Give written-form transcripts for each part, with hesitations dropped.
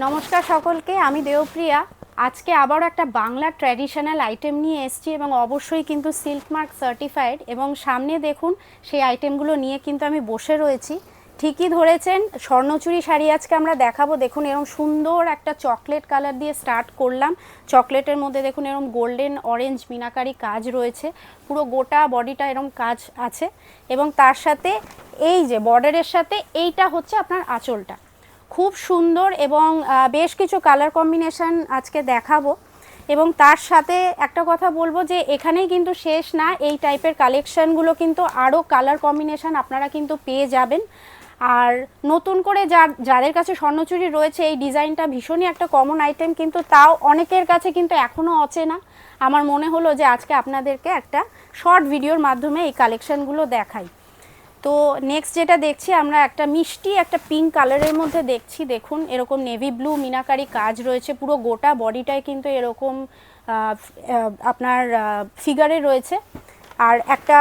নমস্কার সকলকে, আমি দেবপ্রিয়া। আজকে আবার একটা বাংলা ট্র্যাডিশনাল আইটেম নিয়ে এসেছি এবং অবশ্যই কিন্তু সিল্ক মার্ক সার্টিফাইড। এবং সামনে দেখুন সেই আইটেমগুলো নিয়ে কিন্তু আমি বসে রয়েছি। ঠিকই ধরেছেন, স্বর্ণচুরি শাড়ি আজকে আমরা দেখাবো। দেখুন এরকম সুন্দর একটা চকলেট কালার দিয়ে স্টার্ট করলাম। চকলেটের মধ্যে দেখুন এরকম গোল্ডেন অরেঞ্জ মিনাকারি কাজ রয়েছে, পুরো গোটা বডিটা এরকম কাজ আছে। এবং তার সাথে এই যে বর্ডারের সাথে এইটা হচ্ছে আপনার আঁচলটা, খুব সুন্দর। এবং বেশ কিছু কালার কম্বিনেশন আজকে দেখাবো। এবং তার সাথে একটা কথা বলবো যে এখানেই কিন্তু শেষ না, এই টাইপের কালেকশানগুলো কিন্তু আরও কালার কম্বিনেশন আপনারা কিন্তু পেয়ে যাবেন। আর নতুন করে যাদের কাছে স্বর্ণচুরি রয়েছে, এই ডিজাইনটা ভীষণই একটা কমন আইটেম, কিন্তু তাও অনেকের কাছে কিন্তু এখনও অচেনা। আমার মনে হলো যে আজকে আপনাদেরকে একটা শর্ট ভিডিওর মাধ্যমে এই কালেকশানগুলো দেখাই। তো নেক্সট যেটা দেখছি আমরা, একটা মিষ্টি একটা পিঙ্ক কালারের মধ্যে দেখছি। দেখুন এরকম নেভি ব্লু মিনাকারি কাজ রয়েছে, পুরো গোটা বডিটায় কিন্তু এরকম আপনার ফিগারে রয়েছে। আর একটা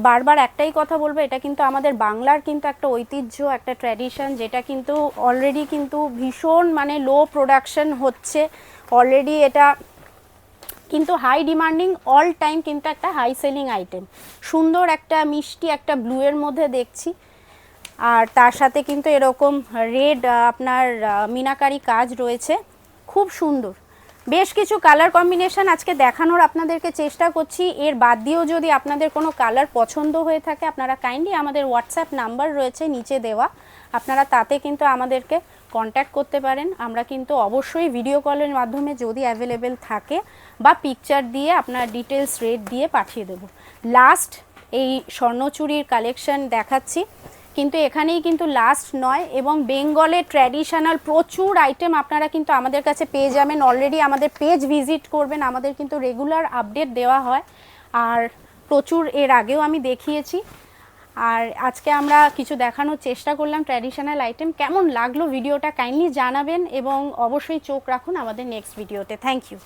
বারবার একটাই কথা বলবো, এটা কিন্তু আমাদের বাংলার কিন্তু একটা ঐতিহ্য, একটা ট্র্যাডিশন, যেটা কিন্তু অলরেডি কিন্তু ভীষণ মানে লো প্রোডাকশন হচ্ছে অলরেডি। এটা কিন্তু হাই ডিমান্ডিং, অল টাইম কিন্তু একটা হাই সেলিং আইটেম। সুন্দর একটা মিষ্টি একটা ব্লুয়ের মধ্যে দেখছি। আর তার সাথে কিন্তু এরকম রেড আপনার মিনাকারি কাজ রয়েছে, খুব সুন্দর। বেশ কিছু কালার কম্বিনেশন আজকে দেখানোর আপনাদেরকে চেষ্টা করছি। এর বাদ দিয়েও যদি আপনাদের কোনো কালার পছন্দ হয়ে থাকে, আপনারা কাইন্ডলি আমাদের হোয়াটসঅ্যাপ নাম্বার রয়েছে নিচে দেওয়া, আপনারা তাতে কিন্তু আমাদেরকে কন্ট্যাক্ট করতে পারেন। আমরা কিন্তু অবশ্যই ভিডিও কলের মাধ্যমে যদি অ্যাভেলেবেল থাকে বা পিকচার দিয়ে আপনার ডিটেলস রেট দিয়ে পাঠিয়ে দেব। লাস্ট এই স্বর্ণচুরির কালেকশন দেখাচ্ছি, কিন্তু এখানেই কিন্তু লাস্ট নয়। এবং বেঙ্গলের ট্র্যাডিশনাল প্রচুর আইটেম আপনারা কিন্তু আমাদের কাছে পেয়ে যাবেন। অলরেডি আমাদের পেজ ভিজিট করবেন, আমাদের কিন্তু রেগুলার আপডেট দেওয়া হয়। আর প্রচুর এর আগেও আমি দেখিয়েছি। আর আজকে আমরা কিছু দেখানোর চেষ্টা করলাম ট্র্যাডিশনাল আইটেম। কেমন লাগলো ভিডিওটা কাইন্ডলি জানাবেন এবং অবশ্যই চোখ রাখুন আমাদের নেক্সট ভিডিওতে। Thank you.